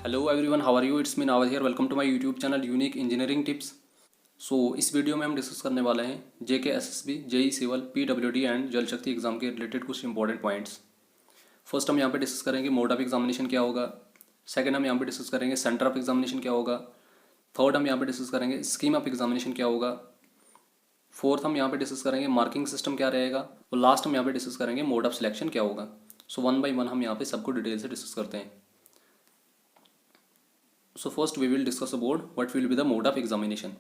Hello everyone, how are you? It's me Naved here. Welcome to my YouTube channel unique engineering tips. इस video में हम discuss करने वाले हैं JK SSB, JE civil, PWD and Jal Shakti exam के related कुछ important points. First हम यहाँ पे डिस्कस करेंगे मोड ऑफ एग्जामिनेशन क्या होगा। सेकंड हम यहाँ पे डिस्कस करेंगे सेंटर ऑफ एग्जामिनेशन क्या होगा। थर्ड हम यहाँ पे डिस्कस करेंगे स्कीम ऑफ एग्जामिनेशन क्या होगा। फोर्थ हम यहाँ पे डिस्कस करेंगे मार्किंग सिस्टम क्या रहेगा। और लास्ट हम यहाँ पे डिस्कस करेंगे मोड ऑफ सिलेक्शन क्या होगा। वन बाई वन हम यहाँ पे सबको डिटेल से डिस्कस करते हैं। So first we will discuss about what will be the mode of examination.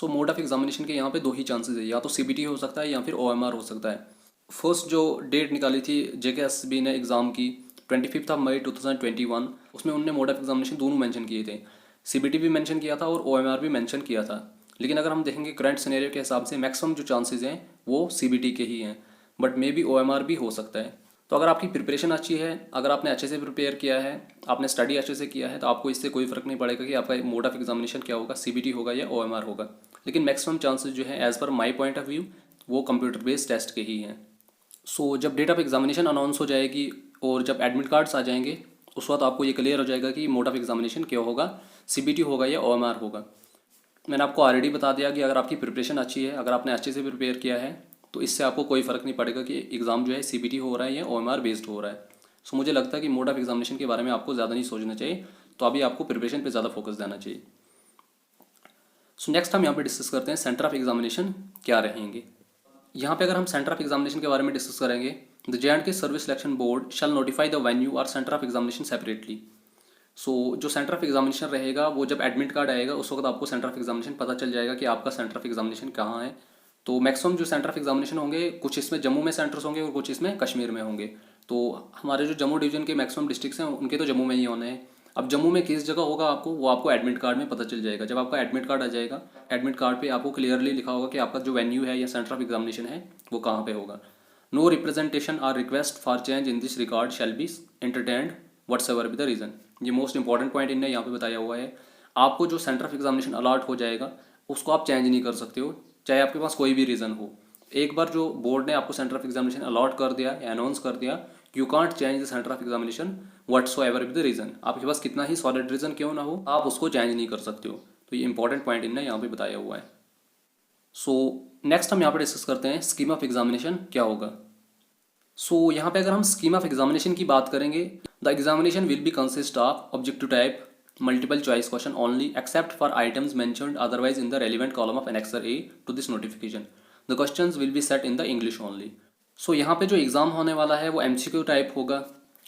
Mode of examination के यहाँ पे दो ही चांसेस है, या तो सीबीटी हो सकता है या फिर ओएमआर हो सकता है। फर्स्ट जो डेट निकाली थी जेकेएसबी ने एग्ज़ाम की 25 मई 2021, उसमें उन्होंने मोड ऑफ एग्जामिनेशन दोनों मेंशन किए थे। सीबीटी भी मेंशन किया था और ओएमआर भी मेंशन किया था। लेकिन अगर हम देखेंगे करंट सिनेरियो के हिसाब से मैक्सिमम जो चांसेस हैं वो सीबीटी के ही हैं, बट मे बी ओएमआर भी हो सकता है। तो अगर आपकी प्रिपरेशन अच्छी है, अगर आपने अच्छे से प्रिपेयर किया है, आपने स्टडी अच्छे से किया है, तो आपको इससे कोई फ़र्क नहीं पड़ेगा कि आपका मोड ऑफ एग्जामिनेशन क्या होगा, सीबीटी होगा या ओएमआर होगा। लेकिन मैक्सिमम चांसेस जो है as per my point of view वो कंप्यूटर बेस्ड टेस्ट के ही हैं। जब डेट ऑफ एग्जामिनेशन अनाउंस हो जाएगी और जब एडमिट कार्ड्स आ जाएंगे, उस वक्त आपको ये क्लियर हो जाएगा कि मोड ऑफ एग्जामिनेशन क्या होगा, सीबीटी होगा या ओएमआर होगा। मैंने आपको ऑलरेडी बता दिया कि अगर आपकी प्रिपरेशन अच्छी है, अगर आपने अच्छे से प्रिपेयर किया है, तो इससे आपको कोई फ़र्क नहीं पड़ेगा कि एग्ज़ाम जो है सीबीटी हो रहा है या ओएमआर बेस्ड हो रहा है। मुझे लगता है कि मोड ऑफ एग्जामिनेशन के बारे में आपको ज़्यादा नहीं सोचना चाहिए, तो अभी आपको प्रिपरेशन पे ज़्यादा फोकस देना चाहिए। नेक्स्ट हम यहाँ पे डिस्कस करते हैं सेंटर ऑफ एग्जामिनेशन क्या रहेंगे। यहाँ पे अगर हम सेंटर ऑफ एग्जामिनेशन के बारे में डिस्कस करेंगे, the J and K service selection board shall notify the venue और सेंटर ऑफ एग्जामिनेशन सेपरेटली। जो सेंटर ऑफ एग्जामिनेशन रहेगा, वो जब एडमिट कार्ड आएगा उस वक्त आपको सेंटर ऑफ एग्जामिनेशन पता चल जाएगा कि आपका सेंटर ऑफ एग्जामिनेशन कहाँ है। तो मैक्सिमम जो सेंटर ऑफ एग्जामिनेशन होंगे, कुछ इसमें जम्मू में सेंटर्स होंगे और कुछ इसमें कश्मीर में होंगे। तो हमारे जो जम्मू डिवीजन के मैक्सिमम डिस्ट्रिक्ट्स हैं उनके तो जम्मू में ही होने हैं। अब जम्मू में किस जगह होगा वो आपको एडमिट कार्ड में पता चल जाएगा। जब आपका एडमिट कार्ड आ जाएगा, एडमिट कार्ड पे आपको क्लियरली लिखा होगा कि आपका जो वेन्यू है या सेंटर ऑफ एग्जामिनेशन है वो कहाँ पे होगा। No representation or request for change in this record shall be entertained whatsoever be the reason. ये मोस्ट इंपॉर्टेंट पॉइंट इनने यहाँ पे बताया हुआ है। आपको जो सेंटर ऑफ एग्जामिनेशन अलॉट हो जाएगा उसको आप चेंज नहीं कर सकते हो, चाहे आपके पास कोई भी रीज़न हो। एक बार जो बोर्ड ने आपको सेंटर ऑफ एग्जामिनेशन अलॉट कर दिया या अनाउंस कर दिया, you can't change the centre of examination whatsoever be the reason. आपके पास कितना ही सॉलिड रीज़न क्यों ना हो, आप उसको चेंज नहीं कर सकते हो। तो ये इंपॉर्टेंट पॉइंट इनने यहाँ पे बताया हुआ है। नेक्स्ट हम यहाँ पे डिस्कस करते हैं स्कीम ऑफ एग्जामिनेशन क्या होगा। यहाँ पे अगर हम स्कीम ऑफ एग्जामिनेशन की बात करेंगे, the examination will be consist of objective type multiple choice question only except for items mentioned otherwise in the relevant column of annexure A to this notification. The questions will be set in the English only. यहाँ पे जो exam होने वाला है वो MCQ type होगा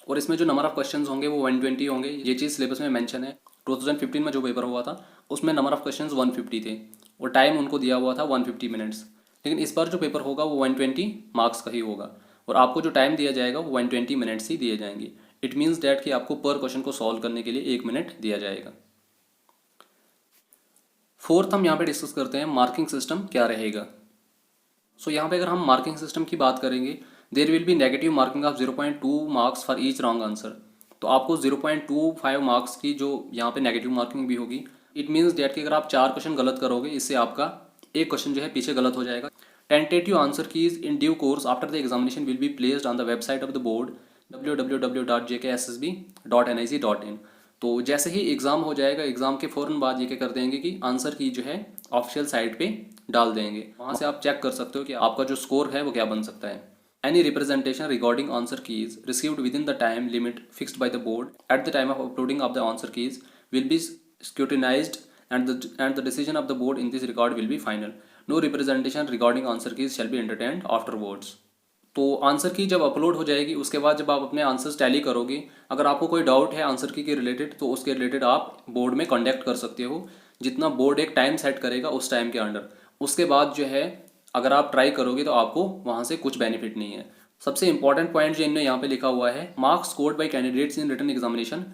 और इसमें जो नंबर ऑफ क्वेश्चंस होंगे वो 120 होंगे। ये चीज़ सिलेबस में मेंशन है। 2015 में जो पेपर हुआ था उसमें नंबर ऑफ क्वेश्चंस 150 थे और टाइम उनको दिया हुआ था 150 मिनट्स। लेकिन इस बार जो पेपर होगा वो 120 मार्क्स का ही होगा और आपको जो टाइम दिया जाएगा वो 120 मिनट्स ही दिए जाएंगे। इट मीन्स डैट कि आपको पर क्वेश्चन को सॉल्व करने के लिए 1 मिनट दिया जाएगा। फोर्थ हम यहाँ पे डिस्कस करते हैं मार्किंग सिस्टम क्या रहेगा। यहाँ पे अगर हम मार्किंग सिस्टम की बात करेंगे, there will be negative marking of 0.2 marks for each wrong answer. तो आपको 0.25 मार्क्स की जो यहाँ पे नेगेटिव मार्किंग भी होगी। इट मीन्स डैट कि अगर आप 4 क्वेश्चन गलत करोगे, इससे आपका एक क्वेश्चन जो है पीछे गलत हो जाएगा। Tentative answer keys in due course after the examination will be placed on the website of the board www.jkssb.nic.in। तो जैसे ही एग्ज़ाम हो जाएगा, एग्ज़ाम के फ़ौरन बाद ये क्या कर देंगे कि आंसर की जो है ऑफिशियल साइट पे डाल देंगे। वहाँ से आप चेक कर सकते हो कि आपका जो स्कोर है वो क्या बन सकता है। Any representation regarding answer keys received within the time limit fixed by the board at the time of uploading of the answer keys will be scrutinised and the decision of the board in this regard will be final. No representation regarding answer keys shall be entertained afterwards। तो answer की जब upload हो जाएगी उसके बाद जब आप अपने आंसर्स टैली करोगे, अगर आपको कोई डाउट है आंसर की के रिलेटेड तो उसके रिलेटेड आप बोर्ड में कॉन्टैक्ट कर सकते हो। जितना बोर्ड एक टाइम सेट करेगा उस टाइम के अंडर, उसके बाद जो है अगर आप ट्राई करोगे तो आपको वहाँ से कुछ बेनिफिट नहीं है। सबसे इंपॉर्टेंट पॉइंट जो इन्होंने यहाँ पे लिखा हुआ है, marks scored by candidates in written examination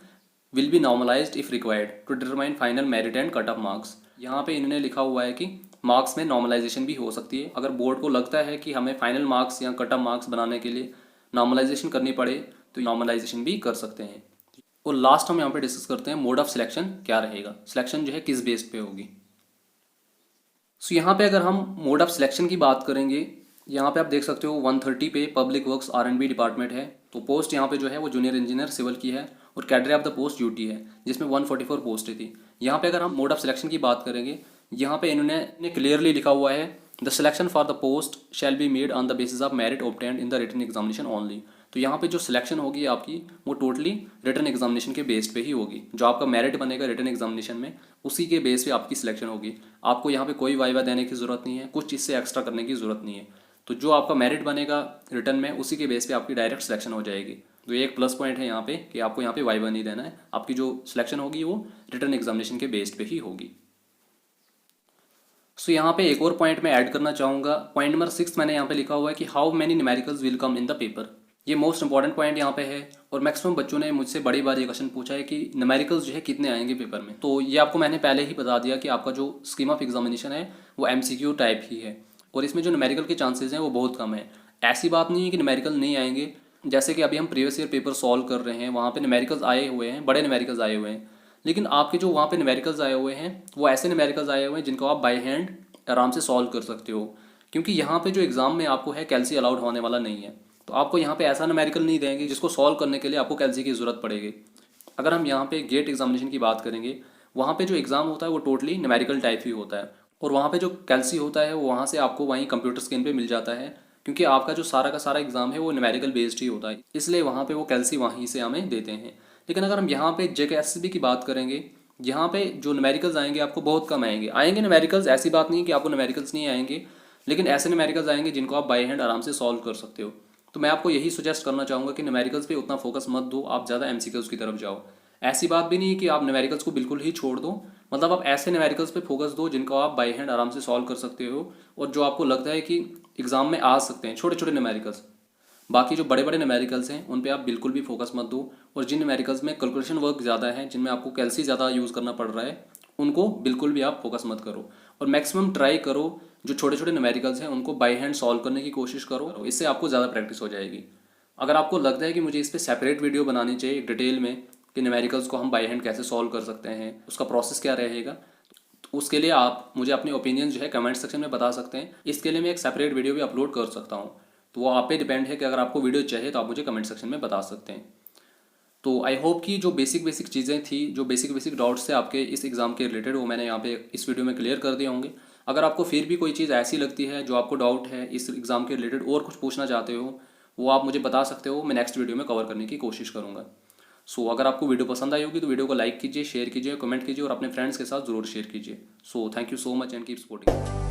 will be normalised if required to determine final merit and cut off marks. यहाँ पे इन्होंने लिखा हुआ है कि मार्क्स में नॉर्मलाइजेशन भी हो सकती है। अगर बोर्ड को लगता है कि हमें फाइनल मार्क्स या कट ऑफ मार्क्स बनाने के लिए नॉर्मलाइजेशन करनी पड़े तो नॉर्मलाइजेशन भी कर सकते हैं। और लास्ट हम यहाँ पे डिस्कस करते हैं मोड ऑफ सिलेक्शन क्या रहेगा, सिलेक्शन जो है किस बेस पे होगी। यहाँ पे अगर हम मोड ऑफ सिलेक्शन की बात करेंगे, यहाँ पे आप देख सकते हो 130 पे पब्लिक वर्क्स R&B डिपार्टमेंट है। तो पोस्ट यहाँ पे जो है वो जूनियर इंजीनियर सिविल की है और cadre of the post UT है जिसमें 144 पोस्टें थी। यहाँ पे अगर हम मोड ऑफ सिलेक्शन की बात करेंगे, यहाँ पे इन्होंने क्लियरली लिखा हुआ है the selection for the post shall be made on the basis of merit obtained in the written examination only. तो यहाँ पे जो सिलेक्शन होगी आपकी वो टोटली रिटन एग्जामिनेशन के बेस पे ही होगी। जो आपका मेरिट बनेगा रिटन एग्जामिनेशन में उसी के बेस पे आपकी सिलेक्शन होगी। आपको यहाँ पे कोई वाइवा देने की ज़रूरत नहीं है, कुछ चीज़ से एक्स्ट्रा करने की ज़रूरत नहीं है। तो जो आपका मेरिट बनेगा रिटन में उसी के बेस पे आपकी डायरेक्ट सिलेक्शन हो जाएगी। तो ये एक प्लस पॉइंट है यहाँ पे कि आपको यहाँ पे वाइवा नहीं देना है, आपकी जो सिलेक्शन होगी वो रिटन एग्जामिनेशन के बेस पे ही होगी। सो यहाँ पे एक और पॉइंट मैं ऐड करना चाहूँगा। पॉइंट नंबर 6 मैंने यहाँ पे लिखा हुआ है कि how many numericals will come in the paper. ये मोस्ट इंपॉर्टेंट पॉइंट यहाँ पे है और मैक्सिमम बच्चों ने मुझसे बड़ी बार ये क्वेश्चन पूछा है कि न्यूमेरिकल्स जो है कितने आएंगे पेपर में। तो ये आपको मैंने पहले ही बता दिया कि आपका जो स्कीम ऑफ एग्जामिनेशन है वो MCQ टाइप ही है और इसमें जो न्यूमेरिकल के चांसेस हैं वो बहुत कम है। ऐसी बात नहीं है कि न्यूमेरिकल नहीं आएंगे। जैसे कि अभी हम प्रीवियस ईयर पेपर सॉल्व कर रहे हैं, वहाँ पे न्यूमेरिकल्स आए हुए हैं, बड़े न्यूमेरिकल्स आए हुए हैं, लेकिन आपके जो वहाँ पे न्यूमेरिकल्स आए हुए हैं वो ऐसे न्यूमेरिकल्स आए हुए हैं जिनको आप बाय हैंड आराम से सॉल्व कर सकते हो। क्योंकि यहाँ पे जो एग्ज़ाम में आपको है कैल्सी अलाउड होने वाला नहीं है, तो आपको यहाँ पे ऐसा न्यूमेरिकल नहीं देंगे जिसको सॉल्व करने के लिए आपको कैल्सी की ज़रूरत पड़ेगी। अगर हम यहाँ पे गेट एग्जामिनेशन की बात करेंगे, वहाँ पे जो एग्ज़ाम होता है वो टोटली न्यूमेरिकल टाइप ही होता है और वहाँ पे जो कैल्सी होता है वो वहाँ से आपको वहीं कंप्यूटर स्क्रीन पे मिल जाता है, क्योंकि आपका जो सारा का सारा एग्ज़ाम है वो न्यूमेरिकल बेस्ड ही होता है, इसलिए वहाँ पे वो कैल्सी वहीं से हमें देते हैं। लेकिन अगर हम यहाँ पे JKSSB की बात करेंगे, यहाँ पे जो न्यूमेरिकल्स आएंगे आपको बहुत कम आएंगे न्यूमेरिकल्स। ऐसी बात नहीं कि आपको न्यूमेरिकल्स नहीं आएंगे, लेकिन ऐसे न्यूमेरिकल्स आएंगे जिनको आप बाय हैंड आराम से सॉल्व कर सकते हो। तो मैं आपको यही सुजेस्ट करना चाहूँगा कि न्यूमेरिकल्स पे उतना फोकस मत दो, आप ज़्यादा MCQs की तरफ जाओ। ऐसी बात भी नहीं है कि आप न्यूमेरिकल्स को बिल्कुल ही छोड़ दो, मतलब आप ऐसे न्यूमेरिकल्स पे फोकस दो जिनको आप बाय हैंड आराम से सॉल्व कर सकते हो और जो आपको लगता है कि एग्ज़ाम में आ सकते हैं, छोटे छोटे न्यूमेरिकल्स। बाकी जो बड़े बड़े न्यूमेरिकल्स हैं उन पे आप बिल्कुल भी फोकस मत दो, और जिन न्यूमेरिकल्स में कैलकुलेशन वर्क ज़्यादा है, जिनमें आपको कैल्सी ज़्यादा यूज़ करना पड़ रहा है, उनको बिल्कुल भी आप फोकस मत करो। और मैक्सिमम ट्राई करो जो छोटे छोटे न्यूमेरिकल्स हैं उनको बाय हैंड सॉल्व करने की कोशिश करो, इससे आपको ज़्यादा प्रैक्टिस हो जाएगी। अगर आपको लगता है कि मुझे इस पर सेपरेट वीडियो बनानी चाहिए डिटेल में कि न्यूमेरिकल्स को हम बाय हैंड कैसे सॉल्व कर सकते हैं, उसका प्रोसेस क्या रहेगा, तो उसके लिए आप मुझे अपने ओपिनियन जो है कमेंट सेक्शन में बता सकते हैं। इसके लिए मैं एक सेपरेट वीडियो भी अपलोड कर सकता हूँ, तो वो आप पे डिपेंड है कि अगर आपको वीडियो चाहिए तो आप मुझे कमेंट सेक्शन में बता सकते हैं। तो आई होप कि जो बेसिक बेसिक चीज़ें थी, जो बेसिक बेसिक डाउट्स थे आपके इस एग्ज़ाम के रिलेटेड, वो मैंने यहाँ पे इस वीडियो में क्लियर कर दिए होंगे। अगर आपको फिर भी कोई चीज़ ऐसी लगती है जो आपको डाउट है इस एग्ज़ाम के रिलेटेड और कुछ पूछना चाहते हो, वो आप मुझे बता सकते हो, मैं नेक्स्ट वीडियो में कवर करने की कोशिश करूँगा। सो अगर आपको वीडियो पसंद आई होगी तो वीडियो को लाइक कीजिए, शेयर कीजिए, कमेंट कीजिए और अपने फ्रेंड्स के साथ ज़रूर शेयर कीजिए। So thank you so much and keep supporting.